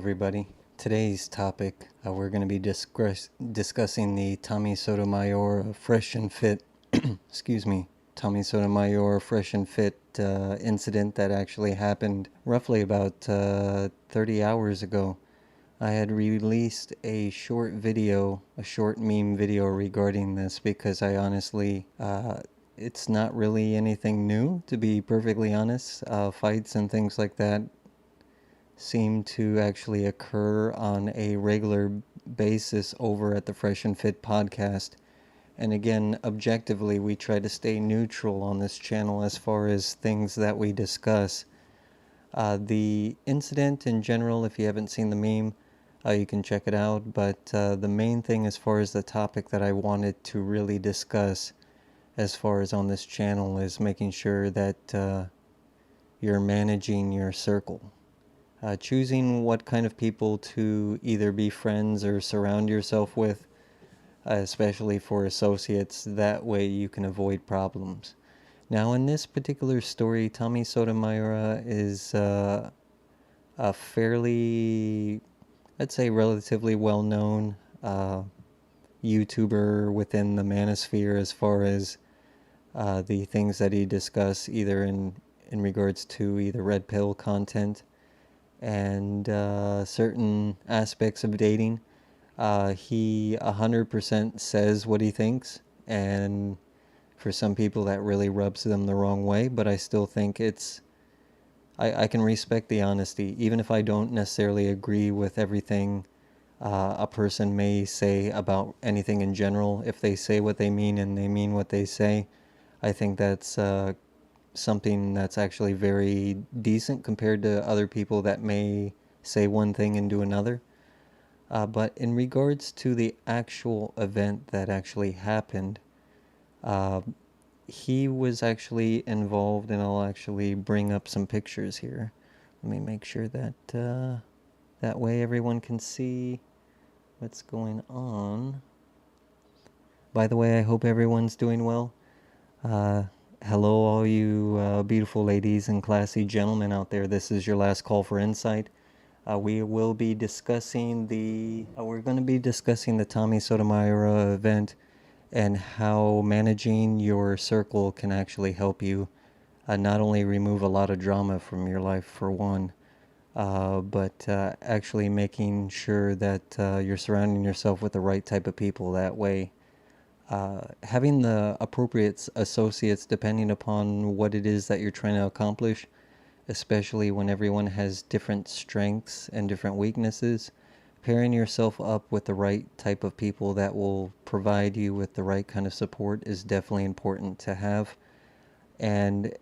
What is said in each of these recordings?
everybody. Today's topic, we're going to be discussing the Tommy Sotomayor Fresh and Fit, excuse me, Tommy Sotomayor Fresh and Fit incident that actually happened roughly about 30 hours ago. I had released a short video, a short meme video regarding this because I honestly, it's not really anything new, to be perfectly honest. Fights and things like that seem to actually occur on a regular basis over at the Fresh and Fit podcast. And again, objectively, we try to stay neutral on this channel as far as things that we discuss. The incident in general, if you haven't seen the meme, you can check it out. But the main thing as far as the topic that I wanted to really discuss as far as on this channel is making sure that you're managing your circle. Choosing what kind of people to either be friends or surround yourself with, especially for associates, that way you can avoid problems. Now, in this particular story, Tommy Sotomayor is a fairly, I'd say, relatively well-known YouTuber within the manosphere as far as the things that he discuss, either in regards to either red pill content and certain aspects of dating. He 100% says what he thinks, and for some people that really rubs them the wrong way, but I still think I can respect the honesty, even if I don't necessarily agree with everything a person may say about anything in general. If they say what they mean and they mean what they say, I think that's something that's actually very decent compared to other people that may say one thing and do another. But in regards to the actual event that actually happened, uh, he was actually involved, and I'll actually bring up some pictures here. Let me make sure that that way everyone can see what's going on. By the way, I hope everyone's doing well. Hello, all you beautiful ladies and classy gentlemen out there. This is your last call for insight. We will be discussing we're going to be discussing the Tommy Sotomayor event and how managing your circle can actually help you not only remove a lot of drama from your life, for one, but actually making sure that you're surrounding yourself with the right type of people. That way, having the appropriate associates depending upon what it is that you're trying to accomplish, especially when everyone has different strengths and different weaknesses, pairing yourself up with the right type of people that will provide you with the right kind of support is definitely important to have. And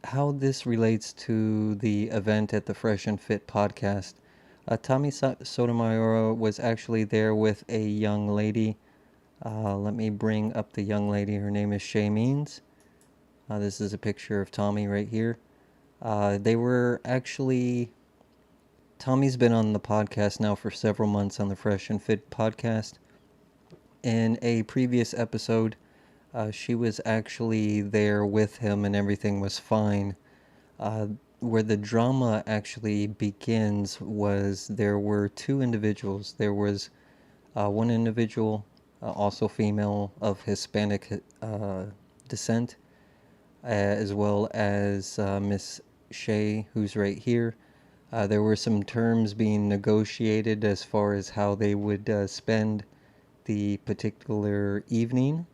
how this relates to the event at the Fresh and Fit podcast, Tommy Sotomayor was actually there with a young lady. Let me bring up the young lady. Her name is Chay Means. This is a picture of Tommy right here. They were actually... Tommy's been on the podcast now for several months on the Fresh and Fit podcast. In a previous episode, she was actually there with him and everything was fine. Where the drama actually begins was there were two individuals. There was one individual, also female, of Hispanic descent, as well as Miss Shay, who's right here. There were some terms being negotiated as far as how they would spend the particular evening,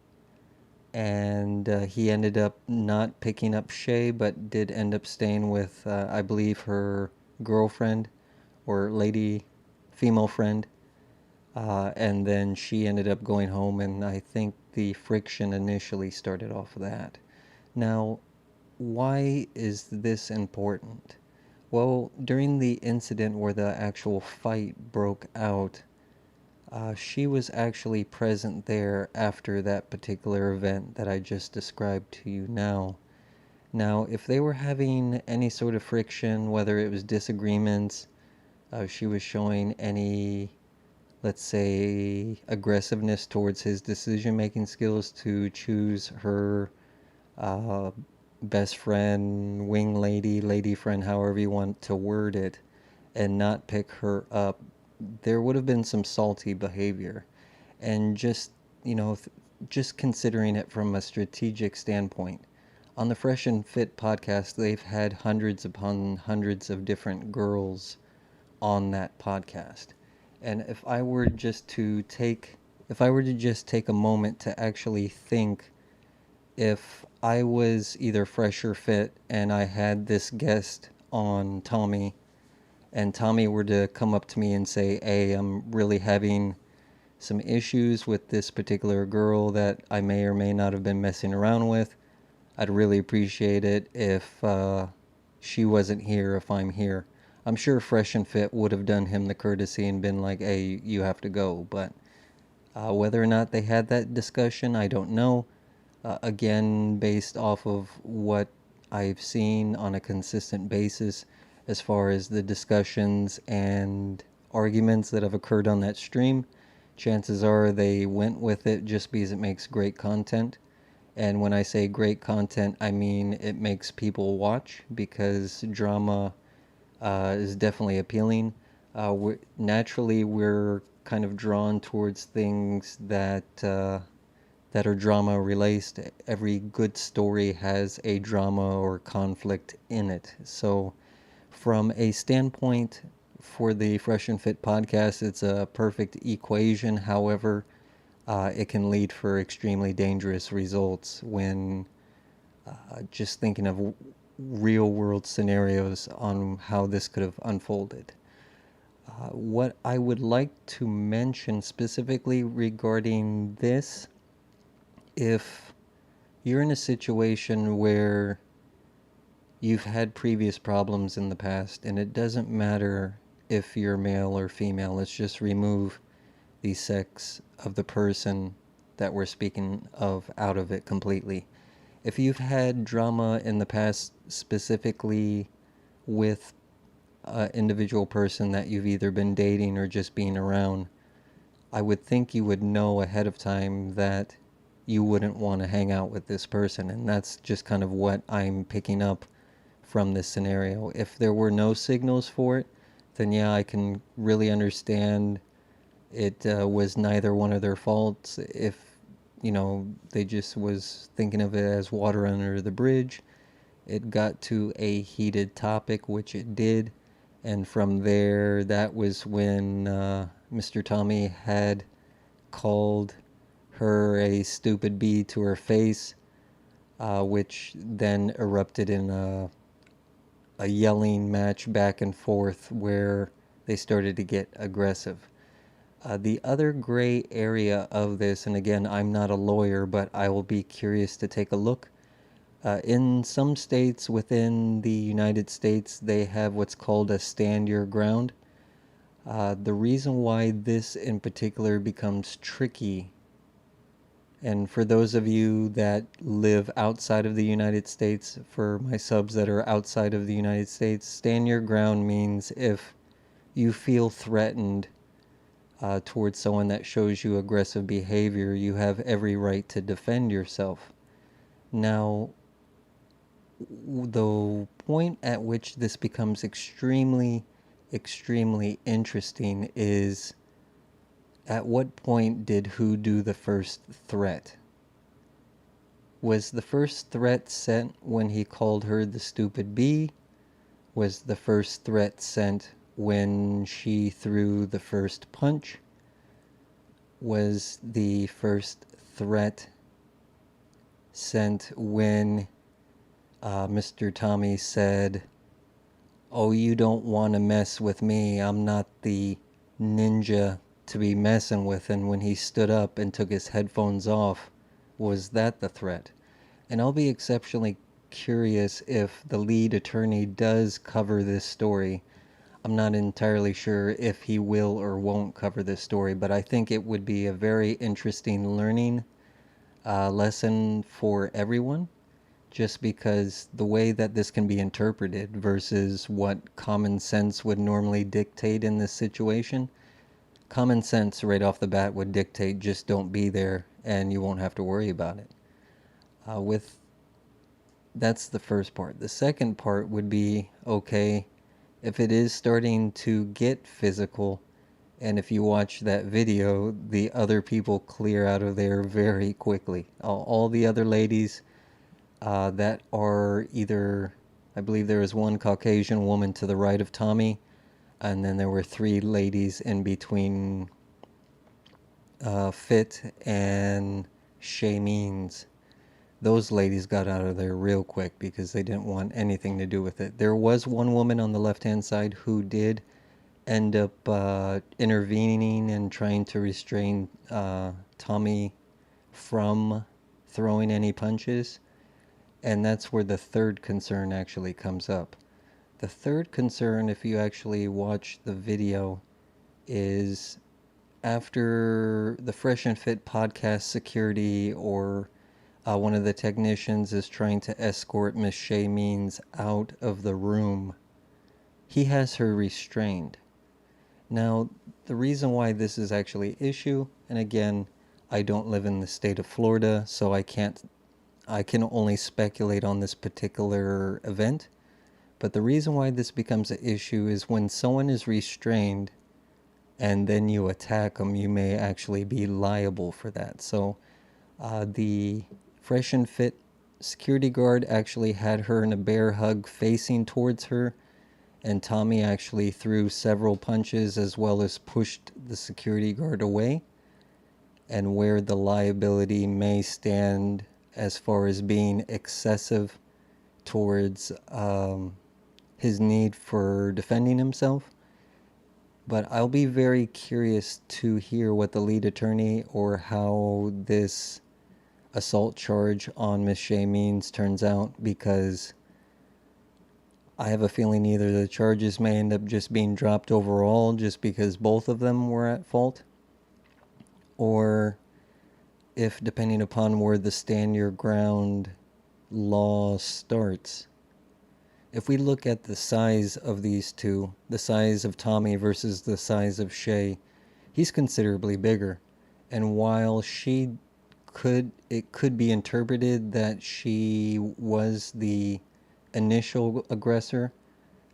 and he ended up not picking up Shay, but did end up staying with, I believe, her girlfriend or lady, female friend. And then she ended up going home, and I think the friction initially started off of that. Now, why is this important? Well, during the incident where the actual fight broke out, she was actually present there after that particular event that I just described to you now. Now, if they were having any sort of friction, whether it was disagreements, she was showing any, let's say, aggressiveness towards his decision-making skills to choose her best friend, wing lady, lady friend, however you want to word it, and not pick her up, there would have been some salty behavior. And just, you know, just considering it from a strategic standpoint, on the Fresh and Fit podcast, they've had hundreds upon hundreds of different girls on that podcast. And if I were to just take a moment to actually think, if I was either Fresh or Fit and I had this guest on Tommy, and Tommy were to come up to me and say, "Hey, I'm really having some issues with this particular girl that I may or may not have been messing around with. I'd really appreciate it if she wasn't here, if I'm here." I'm sure Fresh and Fit would have done him the courtesy and been like, "Hey, you have to go." But whether or not they had that discussion, I don't know. Again, based off of what I've seen on a consistent basis as far as the discussions and arguments that have occurred on that stream, chances are they went with it just because it makes great content. And when I say great content, I mean it makes people watch, because drama is definitely appealing. We're kind of drawn towards things that are drama related. Every good story has a drama or conflict in it. So, from a standpoint for the Fresh and Fit podcast, it's a perfect equation. However, it can lead for extremely dangerous results when just thinking of real world scenarios on how this could have unfolded. What I would like to mention specifically regarding this, if you're in a situation where you've had previous problems in the past, and it doesn't matter if you're male or female, let's just remove the sex of the person that we're speaking of out of it completely. If you've had drama in the past, specifically with an individual person that you've either been dating or just being around, I would think you would know ahead of time that you wouldn't want to hang out with this person. And that's just kind of what I'm picking up from this scenario. If there were no signals for it, then yeah, I can really understand it was neither one of their faults. If, they just was thinking of it as water under the bridge, it got to a heated topic, which it did. And from there, that was when Mr. Tommy had called her a stupid bee to her face, which then erupted in a yelling match back and forth where they started to get aggressive. The other gray area of this, and again, I'm not a lawyer, but I will be curious to take a look. In some states within the United States, they have what's called a stand your ground. The reason why this in particular becomes tricky, and for those of you that live outside of the United States, for my subs that are outside of the United States, stand your ground means if you feel threatened towards someone that shows you aggressive behavior, you have every right to defend yourself. Now, the point at which this becomes extremely, extremely interesting is, at what point did who do the first threat? Was the first threat sent when he called her the stupid bee? Was the first threat sent when she threw the first punch? Was the first threat sent when Mr. Tommy said, "Oh, you don't want to mess with me. I'm not the ninja to be messing with"? And when he stood up and took his headphones off, was that the threat? And I'll be exceptionally curious if the lead attorney does cover this story. I'm not entirely sure if he will or won't cover this story, but I think it would be a very interesting learning lesson for everyone, just because the way that this can be interpreted versus what common sense would normally dictate in this situation. Common sense right off the bat would dictate just don't be there and you won't have to worry about it. With That's the first part. The second part would be, okay, if it is starting to get physical, and if you watch that video, the other people clear out of there very quickly. All the other ladies that are either, I believe there was one Caucasian woman to the right of Tommy, and then there were three ladies in between Fit and Chay Means. Those ladies got out of there real quick because they didn't want anything to do with it. There was one woman on the left-hand side who did end up intervening and trying to restrain Tommy from throwing any punches. And that's where the third concern actually comes up. The third concern, if you actually watch the video, is after the Fresh and Fit podcast security or one of the technicians is trying to escort Miss Chay Means out of the room, he has her restrained. Now, the reason why this is actually an issue, and again, I don't live in the state of Florida, so I can only speculate on this particular event. But the reason why this becomes an issue is when someone is restrained and then you attack them, you may actually be liable for that. So the Fresh and Fit security guard actually had her in a bear hug facing towards her, and Tommy actually threw several punches as well as pushed the security guard away. And where the liability may stand as far as being excessive towards his need for defending himself. But I'll be very curious to hear what the lead attorney or how this assault charge on Miss Chay Means turns out, because I have a feeling either the charges may end up just being dropped overall just because both of them were at fault, or if, depending upon where the stand your ground law starts. If we look at the size of these two, the size of Tommy versus the size of Chay, he's considerably bigger. And while it could be interpreted that she was the initial aggressor,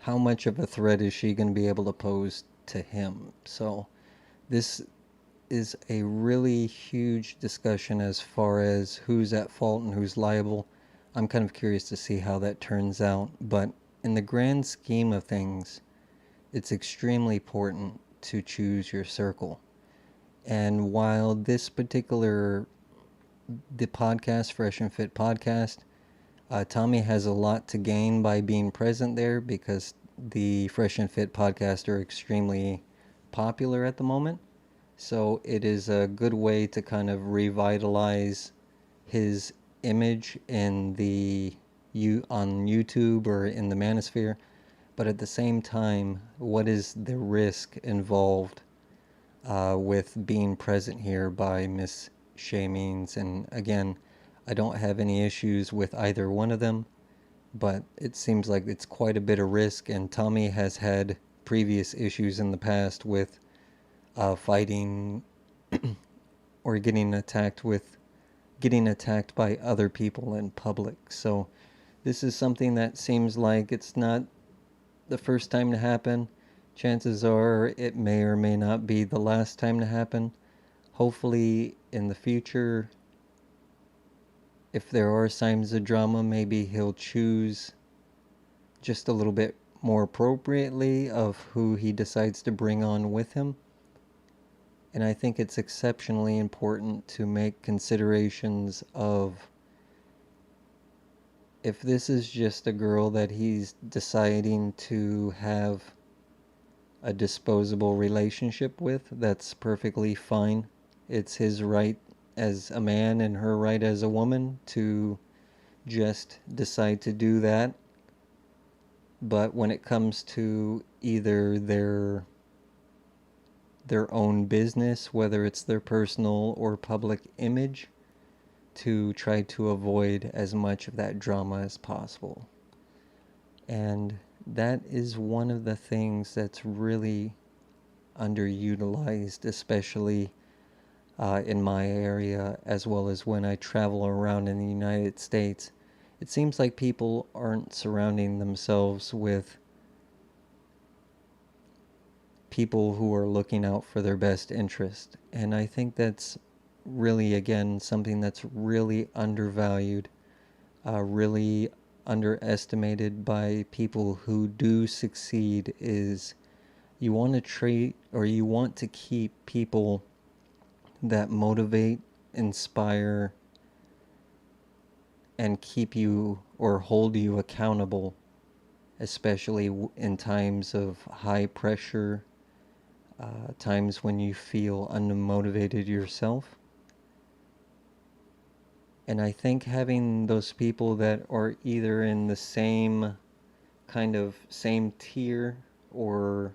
how much of a threat is she going to be able to pose to him? So this is a really huge discussion as far as who's at fault and who's liable. I'm kind of curious to see how that turns out, but in the grand scheme of things, it's extremely important to choose your circle. And while the podcast, Fresh and Fit podcast, Tommy has a lot to gain by being present there because the Fresh and Fit podcast are extremely popular at the moment. So it is a good way to kind of revitalize his image on YouTube or in the manosphere. But at the same time, what is the risk involved with being present here by Miss Chay Means? And again, I don't have any issues with either one of them, but it seems like it's quite a bit of risk, and Tommy has had previous issues in the past with fighting or getting attacked by other people in public. So this is something that seems like it's not the first time to happen. Chances are it may or may not be the last time to happen. Hopefully in the future, if there are signs of drama, maybe he'll choose just a little bit more appropriately of who he decides to bring on with him. And I think it's exceptionally important to make considerations of if this is just a girl that he's deciding to have a disposable relationship with, that's perfectly fine. It's his right as a man and her right as a woman to just decide to do that. But when it comes to either their own business, whether it's their personal or public image, to try to avoid as much of that drama as possible. And that is one of the things that's really underutilized, especially in my area, as well as when I travel around in the United States. It seems like people aren't surrounding themselves with people who are looking out for their best interest. And I think that's really, again, something that's really undervalued, really underestimated by people who do succeed, is you want to treat, or you want to keep people that motivate, inspire, and keep you or hold you accountable, especially in times of high pressure, times when you feel unmotivated yourself. And I think having those people that are either in the same same tier, or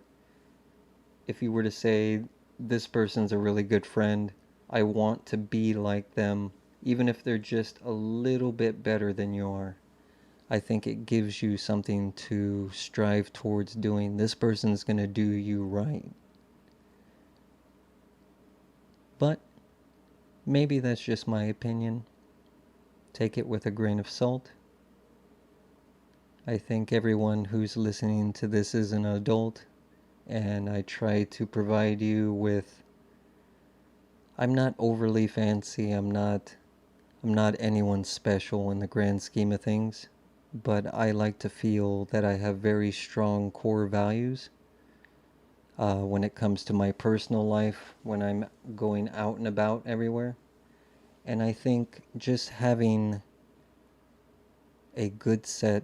if you were to say, this person's a really good friend, I want to be like them, even if they're just a little bit better than you are. I think it gives you something to strive towards doing. This person's going to do you right. But maybe that's just my opinion. Take it with a grain of salt. I think everyone who's listening to this is an adult, and I try to provide you with, I'm not overly fancy, I'm not anyone special in the grand scheme of things, but I like to feel that I have very strong core values when it comes to my personal life, when I'm going out and about everywhere. And I think just having a good set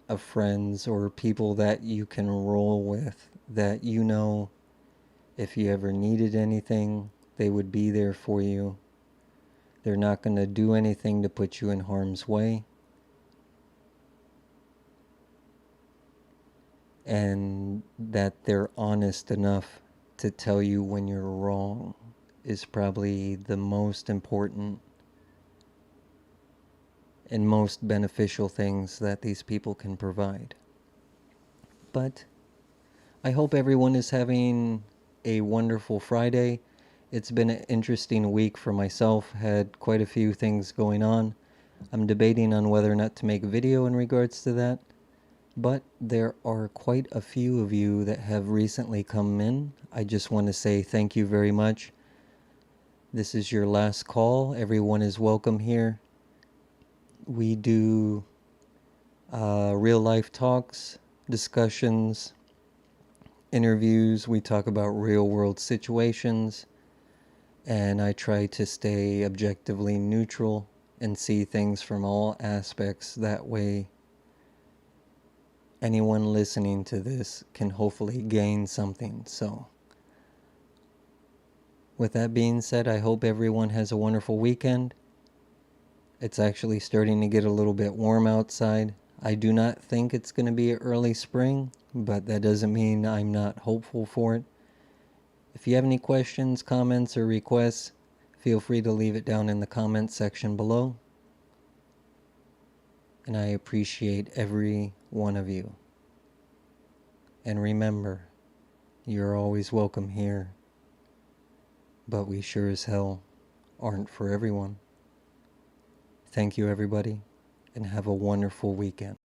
of friends or people that you can roll with, that you know if you ever needed anything, they would be there for you. They're not going to do anything to put you in harm's way. And that they're honest enough to tell you when you're wrong is probably the most important and most beneficial things that these people can provide. But I hope everyone is having a wonderful Friday. It's been an interesting week for myself, had quite a few things going on. I'm debating on whether or not to make a video in regards to that. But there are quite a few of you that have recently come in. I just want to say thank you very much. This is your last call. Everyone is welcome here. We do real life talks, discussions, interviews. We talk about real world situations. And I try to stay objectively neutral and see things from all aspects. That way, anyone listening to this can hopefully gain something. So, with that being said, I hope everyone has a wonderful weekend. It's actually starting to get a little bit warm outside. I do not think it's going to be early spring, but that doesn't mean I'm not hopeful for it. If you have any questions, comments, or requests, feel free to leave it down in the comments section below. And I appreciate every one of you. And remember, you're always welcome here, but we sure as hell aren't for everyone. Thank you, everybody, and have a wonderful weekend.